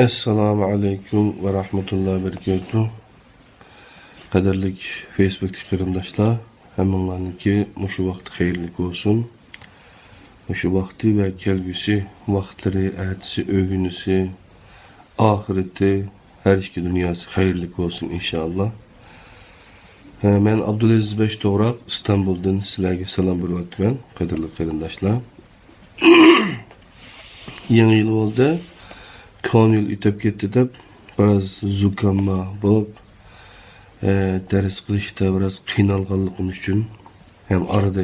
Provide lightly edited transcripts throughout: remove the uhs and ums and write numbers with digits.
Assalamu alaikum ve rahmetullahi ve berekatuhu. Kaderlik Facebook'taki kırımdaşlar, hemenlarınki muşu vakti hayırlık olsun. Muşu vakti ve kelgüsü, vaktleri, ertesi, ögünüsü, ahireti, her iki dünyası hayırlık olsun inşallah. Ben Abdülaziz Beş Doğrak, İstanbul'dan sizlerge selam buyurvatmen, kaderlik kırımdaşlar. Yeni yıl oldu. Konul itep ketdi deb biraz zukamma bo'lib, ders qilishda biraz qiynalganligim uchun ham arada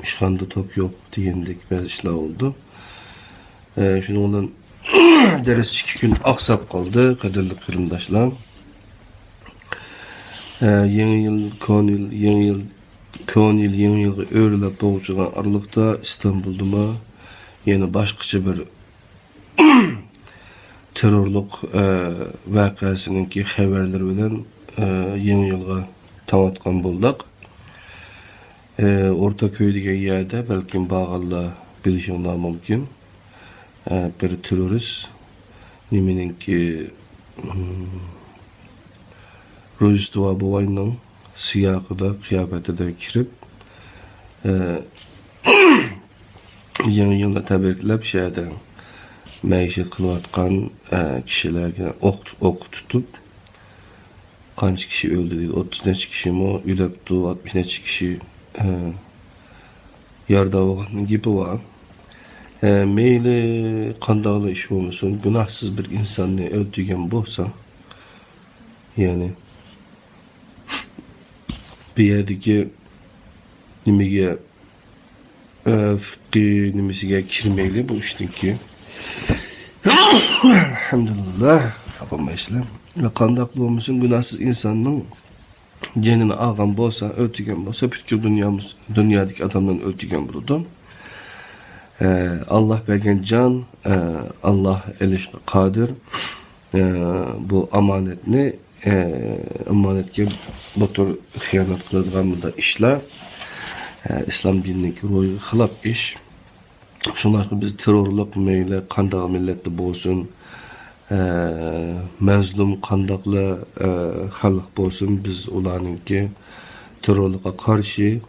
hech qanday top yo'q degandek ba'zi ishlar oldu. Shuning bilan ders 2 kun oqsab qoldi, qadrli qarindoshlar. Yeni yıl konul yeni yılga o'rlab doğuşgan aralıkta İstanbul'da yeni başqacha bir terörlük vakasınınki haberleri bilen yeni yılga tanıtkan bulduk. Ortaköy degan yerde belki bağalla bilişimler mümkün. Bir terörist nimeninki Rojdestvo boyunun siyaqıda, kıyafetide kirip yeni yılda tebriklep şeyden maishat qilayotgan kishilarga o'q tutib qancha kishi o'ldi deydi, 30 necha kishi o'libdi, 60 necha kishi yarda bo'lgan gapi bor. Meyli qandaqli ish bo'lmasin, gunohsiz bir insonni o'ldirgan bo'lsa, ya'ni bu yerdagi nimaga fiqhi nimasiga kirmayli bu ishniki. Elhamdülillah yapamayızlar. Ve kandaklı olmasın günahsız insanın canını algan bolsa, öldürgen bolsa, bütün dünyadaki adamdan öldürgen buldu. Allah bergen can, Allah eliş kadir. Bu amanetke bu tür hıyanat kıladığımı da işler. İslam dinindeki ruhu hılap iş. Şunlar biz terörlük meyle kandak milleti bolsun, mazlum kandaklı halk bolsun, biz ularınki terörlüke karşı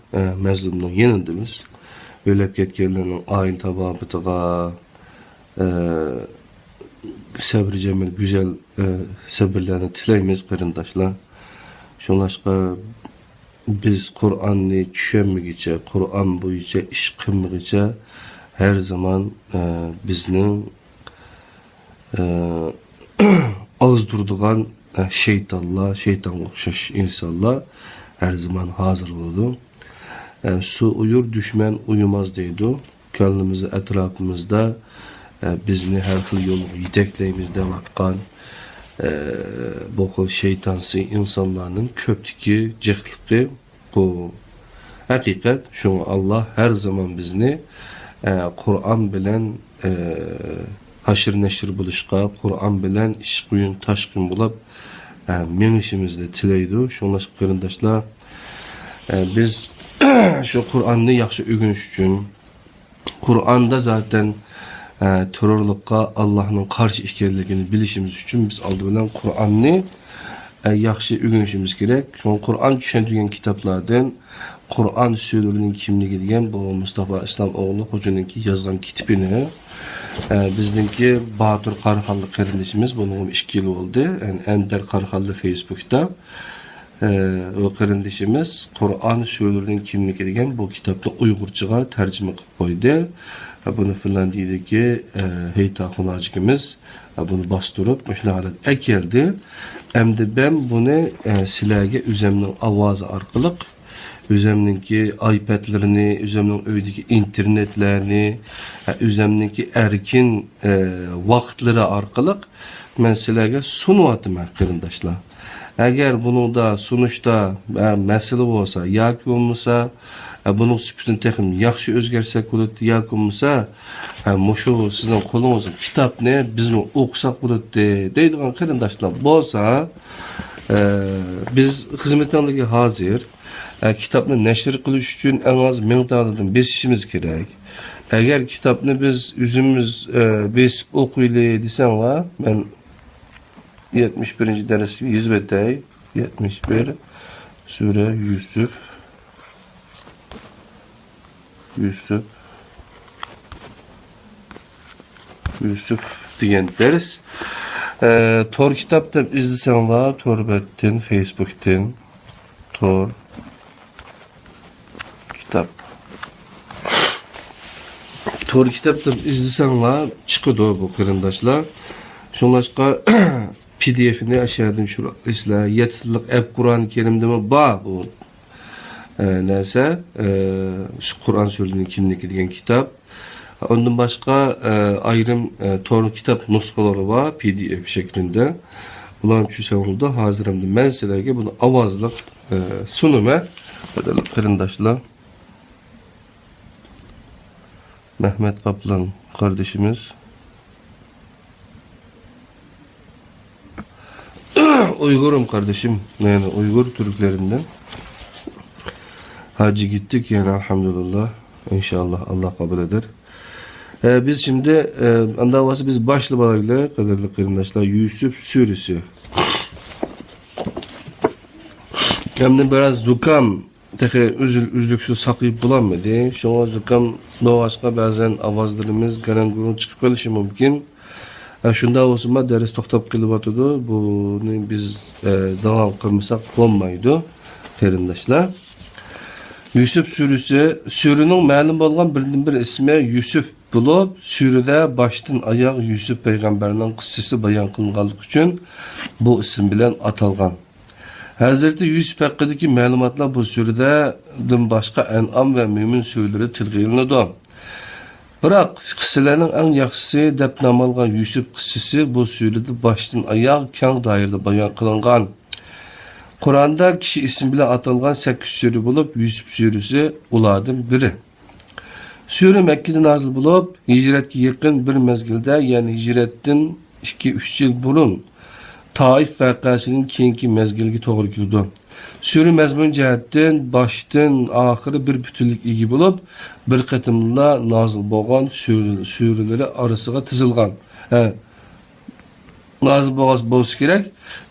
mazlumluğun yenindimiz. Ölüp ketkenlerinin aile tababitıga sabır cemil güzel sabırlarını tileymiz qarindaşlar. Şunlaşqa biz Kur'an'ı düşenmegiçe, Kur'an boyunca iş qilmagiçe her zaman bizning az durduğan şeytanlar, şeytanga o'xshash insonlar her zaman hazır bo'ladi. Su uyur, düşman uyumaz deydi. Kendimizi etrafımızda bizni her xil yo'l yetaklaymiz deyotgan bu xil şeytansı insanlarning ko'pligi, jihtligi bu haqiqat. Şunu Allah her zaman bizni Kur'an bilen haşır neşir buluşqa, Kur'an bilen iş quyun taşqın bulup menişimizde tileydi. Şunlaş qarindaşlar, biz şu Kur'an'ı yaxşı öğreniş üçün, Kur'an'da zaten terörlükka Allah'ın karşı işgalligini bilişimiz üçün biz aldı bilen Kur'an'ı yaxşı öğrenişimiz gerek. Şu Kur'an düşündüğün kitaplardan Kur'an sözlerinin kimliği diyen bu Mustafa İslamoğlu Hoca'nınki yazgan kitibini bizdeki Batur Karxallı kardeşimiz bunun 2 yıl oldu. Yani Ender Karxallı Facebook'ta o kardeşimiz Kur'an sözlerinin kimliği diyen bu kitapta Uygurcaga tercüme qilib qo'ydi. Bunu Finlandiyadagi Heyta Xunacigimiz bunu bastırıp müşlahalat ekeldi. Endi ben bunu sizlarga özümning ovozi orqali özümninki iPad'lerini, özümning öydeki internetlerini, özümninki erkin vaqtlari orqali men sizlarga sunyapman qarindoshlar. Agar bunu da sunuşda mesele olsa, yoki bo'lmasa bunun süpütünü texim yaxşı özgersek bo'ladi, yoki bo'lmasa mushu sizning qo'lingizda kitobni bizni o'qisak bo'ladi deydigan qarindoshlar bo'lsa, biz xizmatlarga hozir kitobni nashr qilish uchun en az 1000 dollardan besishimiz kerak. Eğer kitapını biz yüzümüz besip okuyla desen var, ben 71. dersi hizmetey 71 Sure Yusuf degan ders. Tor kitapta izlesen var, Torbetten, Facebook'ten, Tor kitap. Tor kitapta izlesen var, çıkıdı bu kırındaşlar. Şunlaşka PDF'ini aşağıdan şurada isla yetlilik app Kur'an-ı Kerim'de mi ba bu neyse Kur'an sözlüğünün kimliği degan kitap. Ondan başka ayrım Tor kitap nuskaları var PDF şeklinde. Bularım şu savunulda hazırımda ben sizlerge bunu avazlık sunumu ödelim kırındaşlar. Mehmet Kaplan kardeşimiz. Uygurum kardeşim. Yani Uygur Türklerinden. Hacı gittik yani elhamdülillah. İnşallah Allah kabul eder. Biz şimdi andavası biz başlamalarıyla kadarlı kırındaşlar Yusuf Suresi. Hem de biraz zukam üzlüksüz saklayıp bulamadı. Şuna zukam doğaçka bazen avazlarımız garangurun çıkıp gelişi mümkün. Şunda olsun ders toktap kılıbatıdı. Bunu biz devam kılmasak olmaydı. Kırındaşlar. Yusuf Suresi, Surinin ma'lum bo'lgan bir ismi Yusuf bo'lib, surada baştan oyoq Yusuf payg'ambarning qissasi bayon qilinganligi uchun bu ism bilan atalgan. Hazreti Yusuf haqidagi ma'lumotlar bu suradan boshqa An'am va Mo'min suralari tilga ilinadi. Biroq qissalarning eng yaxshisi deb nom olgan Yusuf qissasi bu surada baştan oyoq keng doirada bayon qilingan. Kur'an'da kişi ismi bile atılgan 8 sure bulup Yusuf suresi ulardan biri. Sure Mekke'de nazil bulup hicretke yakın bir mezgilde yani hicretten 2-3 yıl burun Taif vakasının keyinki mezgilge doğru kildi. Sure mezmun cihetten baştan ahırı bir bütünlük ilgi bulup bir katımla nazil boğan sureleri arasına tizilgan. Nazil boğaz gerek.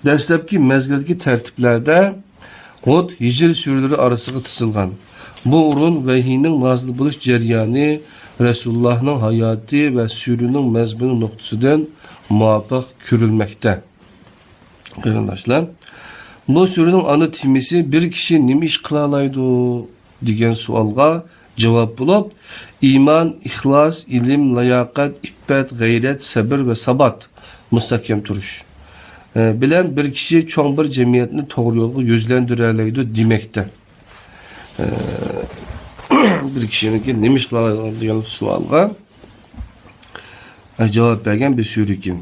Dastlabki mezgildeki tertiplerde Hud Hicr surelari arasına tizilgan. Bu urun vahiyning nazil bo'lish jarayoni Resulullah'ның hayatı ve surening mezmuni nuqtasidan muvaffaq ko'rilmoqda. Qarindoshlar, bu surening ana temisi bir kishi nima ish qila oladi degan savolga javob bo'lib, iymon, ixlos, ilm, layoqat, iffat, g'ayrat, sabr ve sabat mustahkam turish bilen bir kişi çoğun bir cemiyetini doğru yolga yüzlendireleydi demekte. Bir kişinin ki neymiş kılalı sualga cevap vergen bir sürü kim.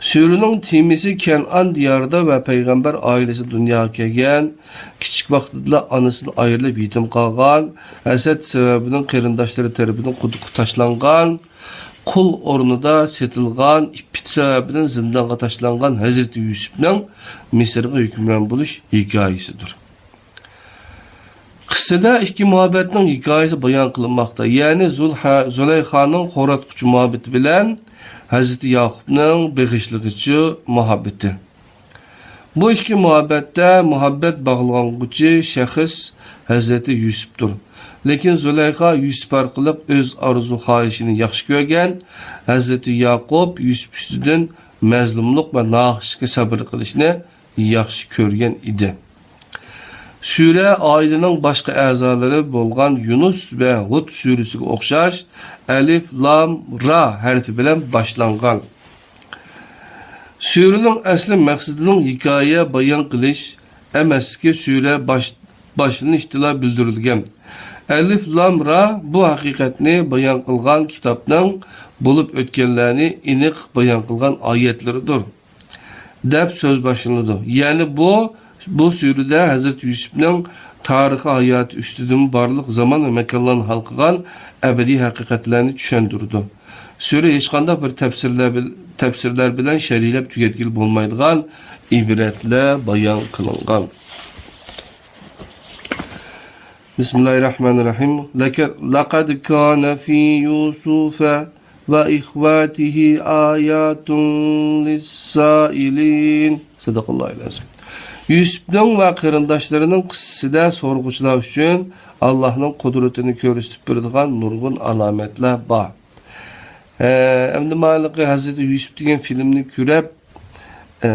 Sürünün temisi Kenan diyarda ve peygamber ailesi dünyaya gelgen, küçük vaxtida anasını ayrılıp yetim kalgan, haset sebebinin kırındaşları tarafından kuduku taşlangan, kul ornida setilgan, ippit sebebinin zindanga taşlangan Hazreti Yusuf'ның Mısır'a hükümran buluş hikayesidir. Kıssada iki muhabbetinin hikayesi bayan kılınmakta. Yani Züleyxa'nın xoratquchi muhabbeti bilen Hazreti Yakup'ның begişligichi muhabbeti. Bu iki muhabbette muhabbet bağlanğıcı şahıs Hazreti Yusuf'dur. Lekin Züleyxa Yusuf arqılıq öz arzu xahişini yaxşı görgen, Hazreti Yakup Yusuf üstüden məzlumluq ve nahişki sabır qilishni yaxşı görgen idi. Sure ailenin başka əzaları bolgan Yunus ve Hud suresiga oxşaş Alif, Lam, Ra harfi bilen başlangan. Surenin asli maqsadining hikoya bayon qilish emaski sure başının iştila bildirilgan. Alif, Lam, Ra bu hakikatni bayon qilgan kitapning bulup ötkenlerini iniq bayon qilgan ayetleridir. Deb söz başlandı. Yani bu surede Hazreti Yusuf'ның tarihi hayatı üstüdün barlıq zaman ve mekanlarını halkıgan ebedi hakikatlerini düşendirdi. Sure hiç qanday bir tefsirler bilen şerilep tüketkili bulmaydıgan ibretle bayan kılıngan. Bismillahirrahmanirrahim. Laqad kana fi Yusufa ve ihvatihi ayatun lis-sailin. Sadaqallahu lazim. Yusuf'un ve kırındaşlarının kıssida sorguçlar üçün Allah'ın kudretini körüstüp berdigan nurgun alametler var. Endi maliki Hazreti Yusuf degan filmni ko'rib,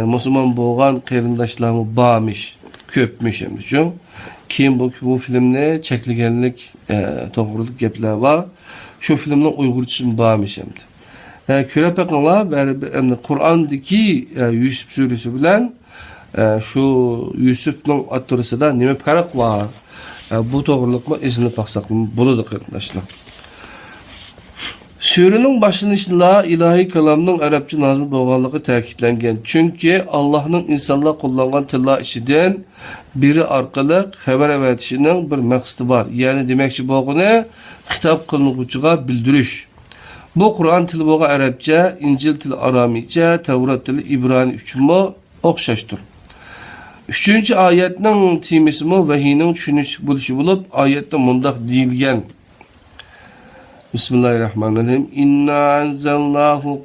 musulmon bo'lgan qarindoshlarimiz bormish, ko'pmish uchun keyin bu filmni cheklaganlik, to'g'rilik gaplar bor. Shu filmni uyg'urchasi bormish endi. Ko'rib bakinglar, endi Qur'ondagi Yusuf surasi bilan shu Yusufning o'rtasida nima farq bor? Bu to'g'rilikni izinib baqsaq bo'ladi qarindoshlar. Surenin başlanışında ilahi kalamның Arapça nazil bolğanlığı ta'kidlangan. Çünki Allah'ın insanlar kullangan tilla içinden biri arqalı xabar avatishinin bir maqsadi var. Yani demekçi bolğany xitap qılınğuçuğa bildiriş. Bu Kur'an tili bolğan Arapça, İncil tili Aramice, Tevrat tili İbrani üçünmü oxşaşdır. 3-cü ayetning temisimi vahiyning tushunish bo'lishi bo'lib, oyatda mundaq deyilgan. Bismillahirrahmanirrahim. İnna anzalnahu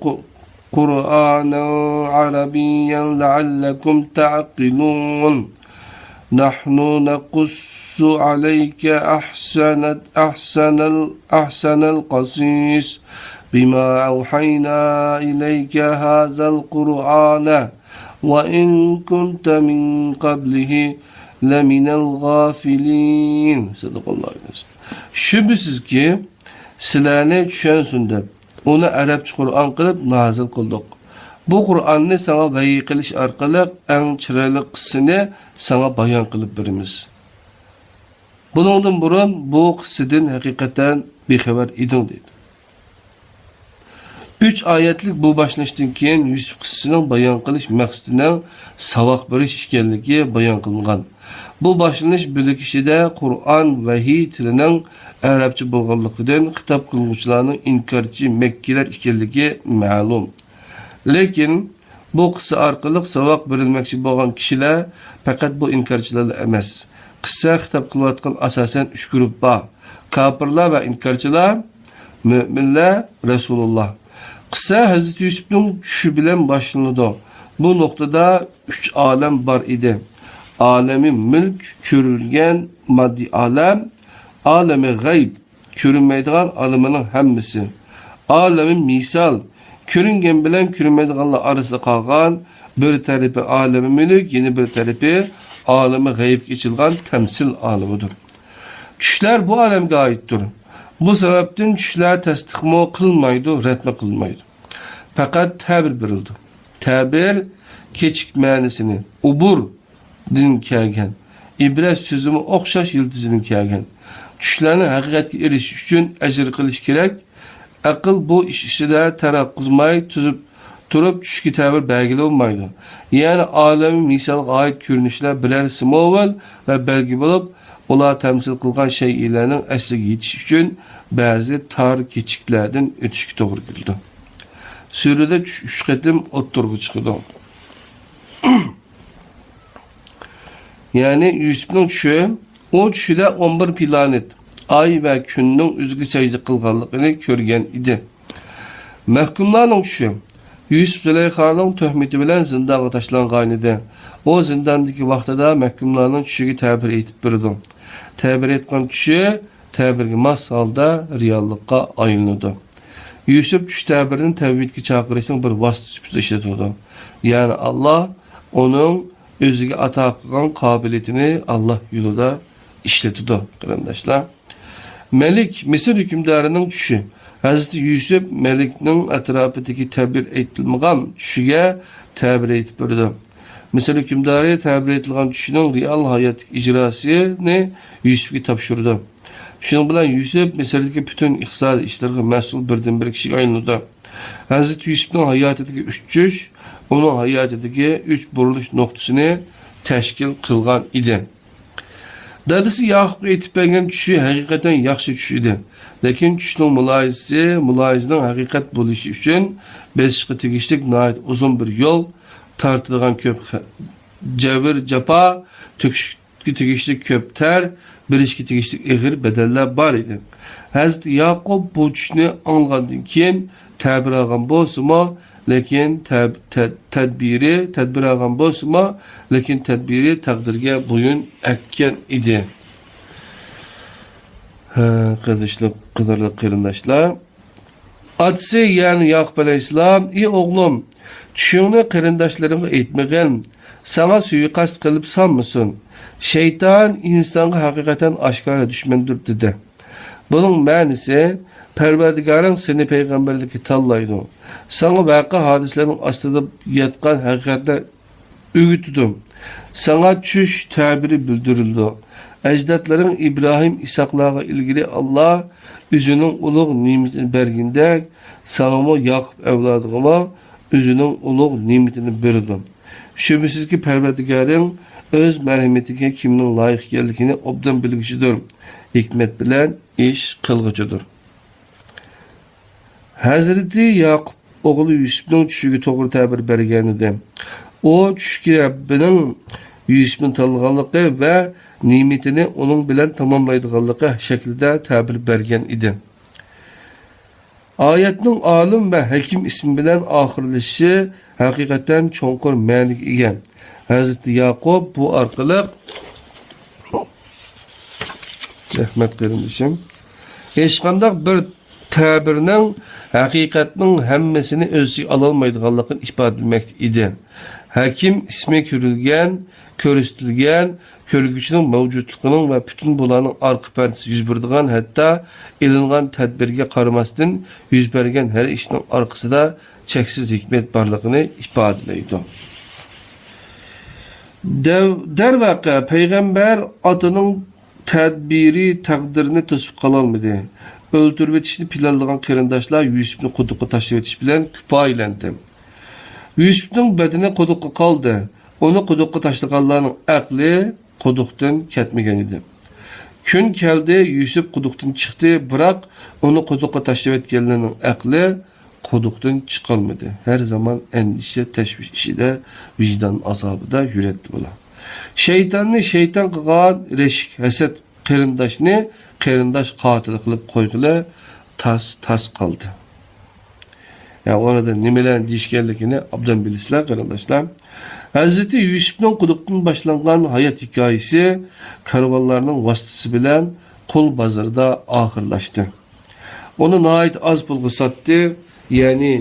Qur'anan Arabiyyan la'allakum ta'qilun. Nahnu naqussu alayka ahsanal qasis bima awhayna ilayka hadzal Qur'ana wa in kunta min qablihi laminal ghafilin. Sadaqallahu lazim. Şübhisiz ki sizlarni tushunsin deb uni arabcha Qur'on qilib nozil qildik. Bu Qur'onni sana vahiy qilish orqali eng chiroyli qissani sana bayon qilib beramiz. Buningdan burun bu qissadan haqiqatan bexabar eding dedi. 3 oyatlik bu boshlanishdan keyin Yusuf qissasining bayon qilish maqsadining savoq berish ekanligi bayon qilingan. Bu boshlanish bo'likishida Qur'on vahiy tilining Arabcha bo'lganligidan xitob qiluvchilarning inkorchi Makkilar ekanligi ma'lum. Lekin bu qissa orqali savoq berilmoqchi bo'lgan kishilar faqat bu inkorchilar emas. Qissa xitob qilayotgan asosan 3 guruh bor. Kafirlar va inkorchilar, mu'minlar, Rasulullah. Qissa Hazreti Yusufning tushishi bilan boshlanadi. Bu nuqtada 3 olam bor edi. Alemi mülk, ko'rilgan maddi alam, alemi g'ayb, ko'rinmaydigan alamning hammasi. Alemi misal, ko'ringan bilan ko'rinmaydiganlar orasida qolgan bir tarafi alemi mülk, yeni bir tarafi alemi g'ayb kechilgan tamsil alamidir. Tushlar bu alamga oiddir. Bu sababdan tushlar tasdiqmo qilmaydi, radmo qilmaydi. Faqat ta'bir berildi. Ta'bir kechik ma'nosini, ubur din kelgan. İbret sözümü o'xshash yıldızının kelgan. Tushlarni haqiqatga erishish uchun ajr qilish kerak. Aql bu ish ustida taraqquzmay tuzib turib tushga ta'bir belgilanmaydi. Yani alami misolga oid ko'rinishlar bilan simoval va belgi bo'lib, ular tamsil qilgan shaylarning asliga yetish uchun ba'zi tar kechiklardan o'tishga to'g'ri keldi. Surada 3 qatim o'ttirg'i chiqdi. Yani Yusuf'un tushi, o tushida 11 planet, ay ve kunning o'ziga sajda qilganligini ko'rgan edi. Mahkumlarning tushi, Yusuf Züleyxaning tuhmati bilan zindonga tashlangan edi. O zindondagi vaqtida mahkumlarning tushiga ta'bir etib berdi. Ta'bir etgan tushi ta'birga mos holda reallikqa aylanadi. Yusuf tush ta'birini tavhidga chaqirishning bir vosita sifatida ishlatadi. Yani Allah onun özüge ata qilgan qobiliyatini Allah yo'lida ishlatadi, qarindoshlar. Malik Misr hukmdorining tushi. Hazreti Yusuf Malikning atrofidagi ta'bir etilmagan tushiga ta'bir etib berdi. Misr hukmdori ta'bir etilgan tushining real hayot ijrosini Yusufga topshirdi. Shuning bilan Yusuf Misrdagi butun iqtisodiy ishlarga mas'ul birdan-bir kishiga aylandi. Hazreti Yusufning hayotidagi 3 tush onun hayatidagi 3 burilish nuqtasini tashkil qilgan edi. Dadisi Yaqub aytib bergan tushi haqiqatan yaxshi tush edi. Lekin tushning muloyizining haqiqat bo'lishi uchun besishga tegishlik nihoyat uzun bir yo'l, tortilgan ko'p jabr, jafo, to'kishga tegishlik ko'p ter, bilishga tegishli ig'ir bedellar bor edi. Hazreti Yaqub bu tushni anglagandan keyin ta'bir olgan bo'lsa-mo, lekin tadbir olgan bo'lsa-mo, lekin tadbiri taqdirga bo'yin akkan edi. Qadrli qarindoshlar, atsi yani Yaqub alayhissalom, "Ey o'g'lim, tushingni qarindoshlarimga aytmagin. Sana suiqasd qilib sanmasin. Şeytan insonga haqiqatan oshkora dushmandir" dedi. Bunun ma'nosi, Parvardigoring seni payg'ambarlikka tanlaydi. Sana vaqa hadislarning ostida yotgan haqiqatni o'g'itdim. Sana tush ta'biri bildirildi. Ajdodlaring İbrahim, İsaqlarga ilgili Allah o'zining ulug' ne'matini bergandek, sanamo Yaqub avlodiga o'zining ulug' ne'matini berdi. Shubhasizki Parvardigoring o'z marhamatiga kimning loyiq ekanligini obdan bilguchidir. Hikmat bilan ish qilguchidir. Hazreti Yaqub o'g'li Yusufning tushiga to'g'ri ta'bir bergan edi. O tushga Rabbining Yusufni tanlaganligi va ne'matini uning bilan tamomlaydiganligi shaklida ta'bir bergan edi. Oyatning olim va hakim ismi bilan oxirlashishi haqiqatan cho'nqur ma'noga ega. Hazreti Yaqub bu orqali rahmat qarindoshim, hech qanday bir ta'birning haqiqatning hammasini o'ziga ololmaydiganligini ifodalamoqda edi. Hakim ismi ko'rilgan, ko'rsatilgan, ko'rgüchining mavjudligining va butun bularning orqa pardasi yuz beradigan, hatto ilingan tadbirga qaramasdan yuz bergan har ishning orqasida cheksiz hikmat borligini ifodalaydi. Darvaqa payg'ambar otining tadbiri taqdirini to'sib qololmadi. O'ltirib etishni planlagan qarindoshlar Yusufni quduqqa tashlab etish bilan kifoyalandi. Yusufning badani quduqqa qoldi. Onu quduqqa tashlaganlarning aqli quduqdan ketmagan edi. Kun keldi, Yusuf quduqdan chiqdi, biroq onu quduqqa tashlab etganlarning aqli quduqdan chiqolmadi. Her zaman endişe, teşviş işide, vicdan azabida yürüttü bular. Şeytanni şeytan qilgan reşik, haset qarindoshni qarindosh qotili qilib qo'yg'ili tas qoldi. Yani orada nimeler deyishganligini obdan bilasizlar qarindoshlar. Hazreti Yusufning quduqdan boshlangan hayot hikoyasi karvonlarning vositasi bilan qul bozorida oxirlashdi. Onu nihayet az pulga sotdi. Yani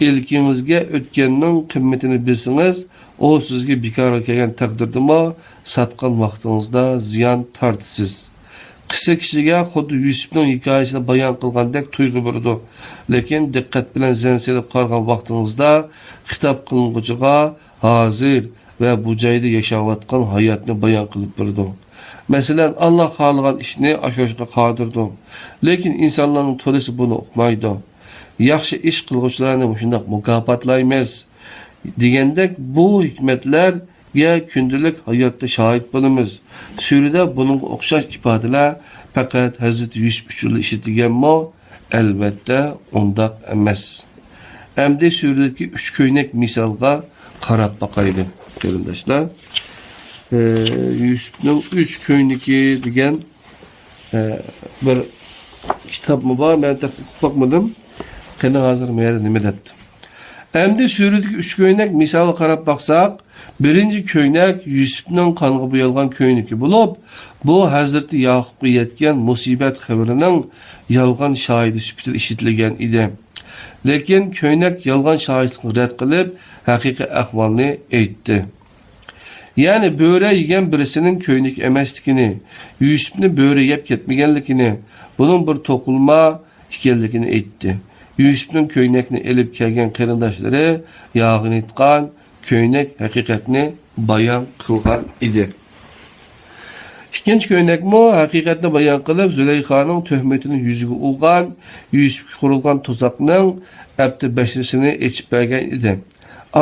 ilkingizga o'tganning qimmatini bilsangiz, o sizga bekor kelgan taqdirdami sotgan vaqtingizda ziyon tortisiz. Qissa kishiga xuddi Yusufning hikoyasini bayon qilgandek tuyg'u berdi. Lekin diqqat bilan zan selib qolgan vaqtingizda xitob qiling'uchiga hozir va bu joyda yashayotgan hayotni bayon qilib berdi. Masalan, Allah xohlagan ishni ashyoshga qodirdi. Lekin insonlarning to'lisi buni o'qmaydi. Yaxshi ish qilguvchilarni shunday mukofotlaymiz degandek bu hikmatlarga kundalik hayotda shohid bo'lamiz. Surada buning o'xshash ifodalar faqat Hazrat Yusuf uchun ishlatilganmi? Albatta undaq emas. Endi suradagi 3 ko'ynak misolga qarab boqaylik qarindoshlar. Yusufning 3 ko'ynaki degan bir kitobmi bor? Men topmadim. Qani hozir meyada nima debdi? Endi suradagi 3 ko'ynak misoli qarab baqsaq, birinchi ko'ynak Yusufning qonga bo'yalgan ko'ynaki bo'lib, bu Hazreti Yaqubga yetgan musibat xabarining yolg'on shohidi sifatida ishlatilgan edi. Lekin ko'ynak yolg'on shohidlikni rad qilib, haqiqiy ahvolni aytdi. Yani bo'ri yegan birisining ko'ynaki emasligini, Yusufni bo'ri yeb ketmaganligini, bunun bir to'qilma ekanligini aytdi. Yusufning ko'ynakni elib kelgan qarindoshlari yog'ini itqan ko'ynak haqiqatni bayon qilgan edi. Ikkinchi ko'ynakmi haqiqatni bayon qilib, Zulayxoning tuhmatini yuziga urgan, Yusufga qurilgan tuzoqning abdi bashrisini echib bergan edi.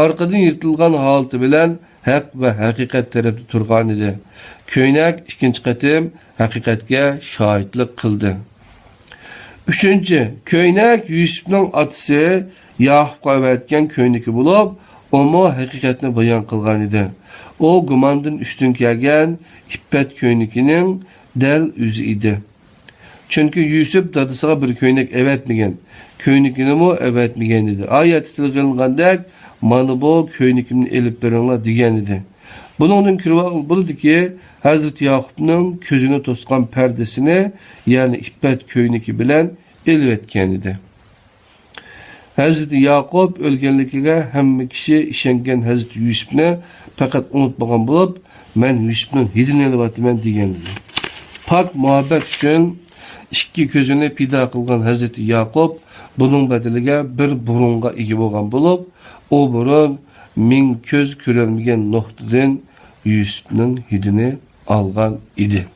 Orqadan yirtilgan holati bilan haq va haqiqat tarafda turgan edi. Ko'ynak ikkinchi qatim haqiqatga shohidlik qildi. Üçüncü, ko'ynak Yusufning otasi Yaqubga avatgan ko'ynaki bo'lib, o haqiqatni bayon qilgan edi. O gumondan ustun kelgan iffat ko'ynakining Del özü idi. Çünkü Yusuf dadısına bir köynek evetmegen. Köynikini mu evetmegen dedi. Ayet tilgilgandek mana bu köynikini elip berenler digen idi. Bunun kürvağın buldu ki Hazreti Yakup'un közünü toskan perdesini yani ippet köyniki bilen elvetken idi. Hazreti Yakup ölgenlikiga hamma kishi ishongan Hazreti Yusufni faqat unutmagan bo'lib, men Yusufning hidini elvatman degan edi. Pak muhabbet uchun ikki ko'zini pido qilgan Hazreti Yakup buning badaliga bir burunga ega bo'lgan bo'lib, o burun ming ko'z ko'rolmagan nuqtadan Yusufning hidini algan edi.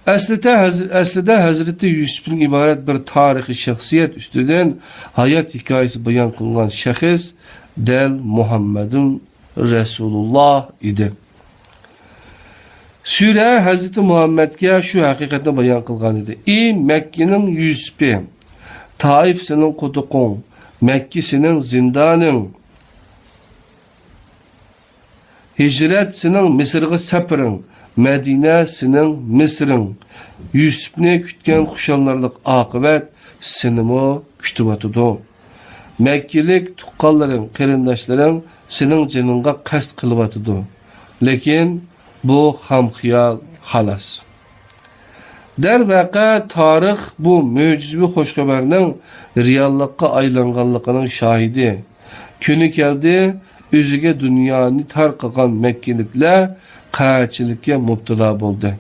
Aslida Hazreti Yusuf'un ibaret bir tarihi şahsiyet üstüden hayat hikayesi bayan kılınan şahıs del Muhammedun Resulullah idi. Sure Hazreti Muhammed'e şu hakikatini bayan kılgan idi. Mekke'nin Yusuf'i, Taif senin kutukun, Mekke senin zindanın, Hicret senin Mısır'ı sepirin, Medine senin Mısır'ın, Yusuf'ni kütken kuşanlarlık akıbet senimi kütübatıdı. Mekkelik tukkalların, kerindaşların senin canınga kast kılıbatıdı. Lekin bu hamxiyal halas. Dervaqa tarix bu möcüzvi hoş haberinin reallıqqa aylanganlığının şahidi. Günü geldi, özüge dünyanı tarqagan Mekkelikler qaçilikka mubtala bo'ldi.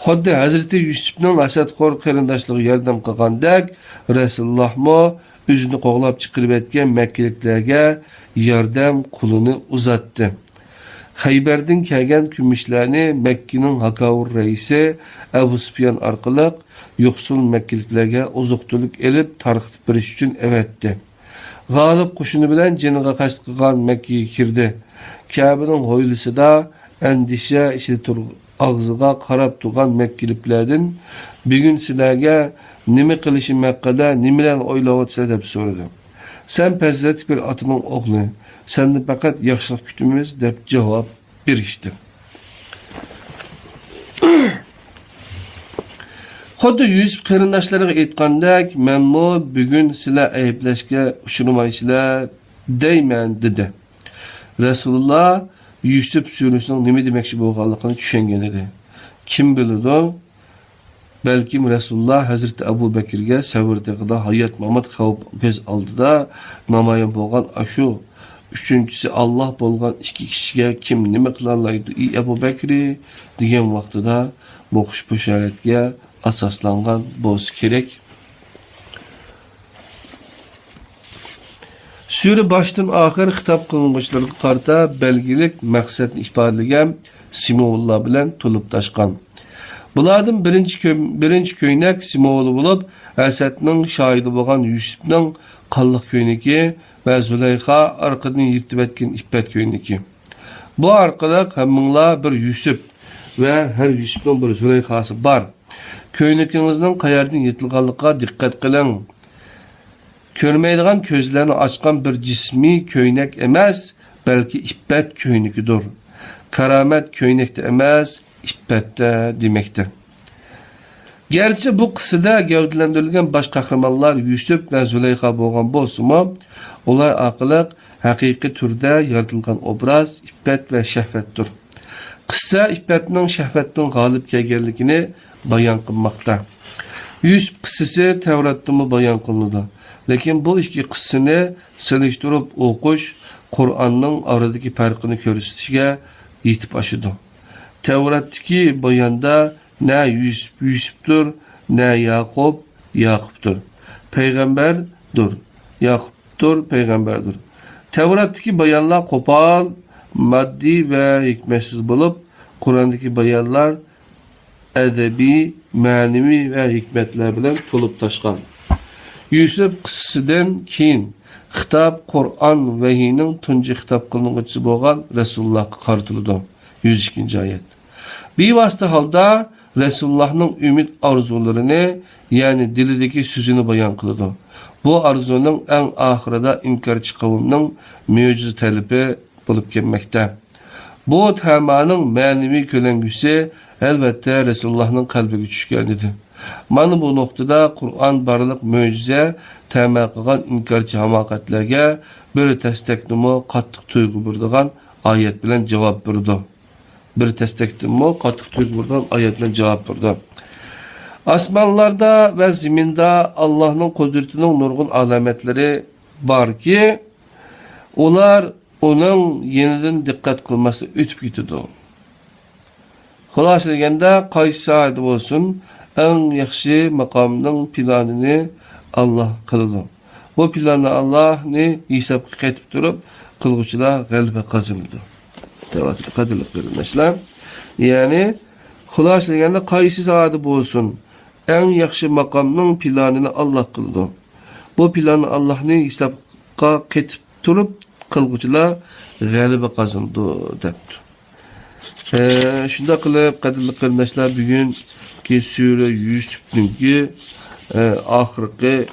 Xuddi Hazreti Yusufning asadxo'r qarindoshligiga yordam qilgandek, Rasululloh mo o'zini qo'g'lab chiqarib etgan Makkaliklarga yordam qo'lini uzatdi. Xaybardan kelgan kumushlarni Makkaning Hakavur raisi Abu Sufyan orqali yo'qsul Makkaliklarga oziq-tulik elib tarqitib berish uchun evatdi. G'olib qo'shini bilan jiniga qasd qilgan Makkaga kirdi. Kabe'ning hovlisida endişe işi ağzıga qarab turgan Mekkeliklerden bugün sizlarga nima qilishim haqida nimalarni o'ylab o'tsa deb so'radi. Sen pezlet bir atının oğlu, seni faqat yaxshilik kutimiz deb javob berishdi. Xuddi Yusuf qarindoshlariga aytgandek, menmo bugun sizlar ayblashga uchirmaysizlar deyman dedi. Rasulullah Yusuf surəsinin nima deməkçi bo'lganligini tushungan edi. Kim biladi? Belki Rasulullah Hazreti Abu Bakirga savrdigida hayot Muhammad xavf göz oldida namoyon bo'lgan ashu üçüncüsü Allah bo'lgan ikki kishiga kim nima qila oladi? Abu Bakri degan vaqtida bu xushbasharatga asoslangan bo'lsa kerak. Sure baştan ahir hitap kılınmışlarga qarta belgilik maqsadni ifodalagan simvollar bilan to'lib tashqan. Bulardan birinchi ko'ynak simvoli bo'lib, Asadning shohidi bo'lgan Yusufning qalliq ko'ynagi va Zulayxa orqadan yirtib etgan ippet ko'ynagi. Bu orqali hamminglar bir Yusuf va har Yusufning bir Zulayxasi bor. Ko'ynagingizning qayerdan yetilganligiga diqqat qiling. Körmeydiğen közlerini açkan bir cismi köynek emez, belki ippet köynikidir. Karamet köynekte emez, ippette demektir. Gerçi bu kısıda gövdelendirilgen baş kahramanlar Yusuf ve Züleyxa bo'lgan bo'lsa-mu, ular aqliq, haqiqiy turda yaratılgan obraz, ippet ve şehvettir. Kıssa ippetning şehvetning g'olib kelganligini bayon qilmoqda. Yusuf qissasi Tevratda bayon qilinadi. Lekin bu ikki qissani selishtirib o'qish Qur'onning oradagi farqini ko'rsatishga yetib oshadi. Tevratdagi bayonda na Yusufdir, na Yaqubdir. Payg'ambardir. Yaqubdir, payg'ambardir. Tevratdagi bayonlar qo'pol, moddiy va hikmatsiz bo'lib, Qur'ondagi bayonlar adabiy, ma'naviy va hikmatlar bilan to'lib toshgan. Yusuf qissasidan keyin xitob Qur'on vahiyining tunji xitob qilinuvchisi bo'lgan Rasulullohga qaratildi. 102-oyat. Bevosita holda Rasulullohning umid orzularini, ya'ni dilidagi so'zini bayon qildi. Bu arzuning eng oxirida inkorchi qavmning mo'jiza talabi bo'lib kelmoqda. Bu tamaning ma'naviy ko'langusi Elbette Resulullah'ın kalbiga tushgan dedi. Mana bu noktada Kur'an barliq mo'jiza ta'ma qilgan inkorchi hamoqatlarga bir tasdiknimo qattiq tuyg'u berdigan ayet bilan cevap berdi. Bir tasdiknimo qattiq tuyg'u berdigan ayet bilan cevap berdi. Asmanlarda ve ziminde Allah'ın kudretinin nurgun alametleri var ki ular onun yeniden dikkat kılması ütüp gidiyor. Xulasa degende qaysi saati olsun en yaxshi makamının planını Allah kıldı. Bu planı Allah ne hesap ketip durup kılgıçılar galiba kazandı. Evet, kadirlik kardeşler. Yani xulasa degende qaysi saati olsun en yaxshi makamının planını Allah kıldı. Bu planı Allah ne hesapka ketip durup kılgıçılar galiba kazandı depti. Şunda kılıp kadirlik kardeşler bugün ki Sure Yusuf'un ki ahirki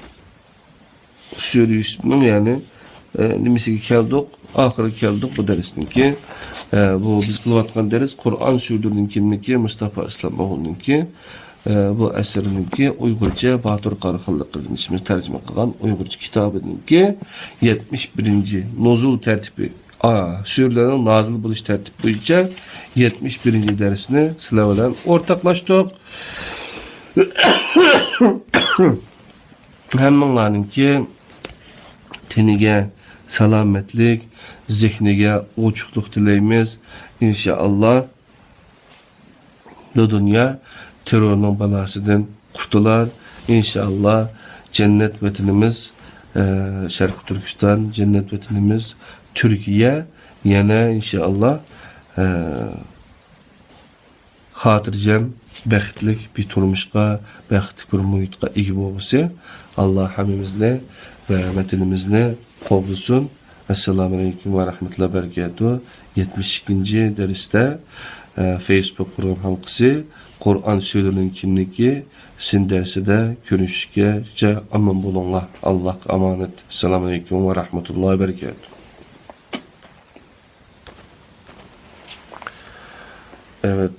Sure Yusuf'un yani nimesi keldik ahirki keldik bu dersinin ki bu biz kılıvatkan deriz Kur'an Sure'nin ki Mustafa İslamoğlu'nun ki bu eserinin ki Uygurca Batur Karakallık kardeşimiz tercüme kılan Uygurca kitabının ki 71. Nuzul tertibi Surelerin nazil buluş tertip boyunca 71. dersini sizlerle ortaklaştık. Hemmanların ki tenige selametlik, zihnige uçukluk dileyimiz. İnşallah bu dünya terörün balasından kurtular. İnşallah cennet vatanımız Şarkı Türkistan, cennet vatanımız Türkiye yine inşallah hatırcam bəxtlik bir turmuşqa, bəxtlik bir muhitqa ega bo'lsa, Allah hamimizne ve vatanimizne qobulsun. Assalamu alaykum ve rahmetullahi ve berekatuhu. 72. derste Facebook program halkası Kur'an Surelerin kimligi sizin derside görüşüşke aman bulunlar. Allah emanet. Assalamu alaykum ve rahmetullahi ve berekatuhu. Evet.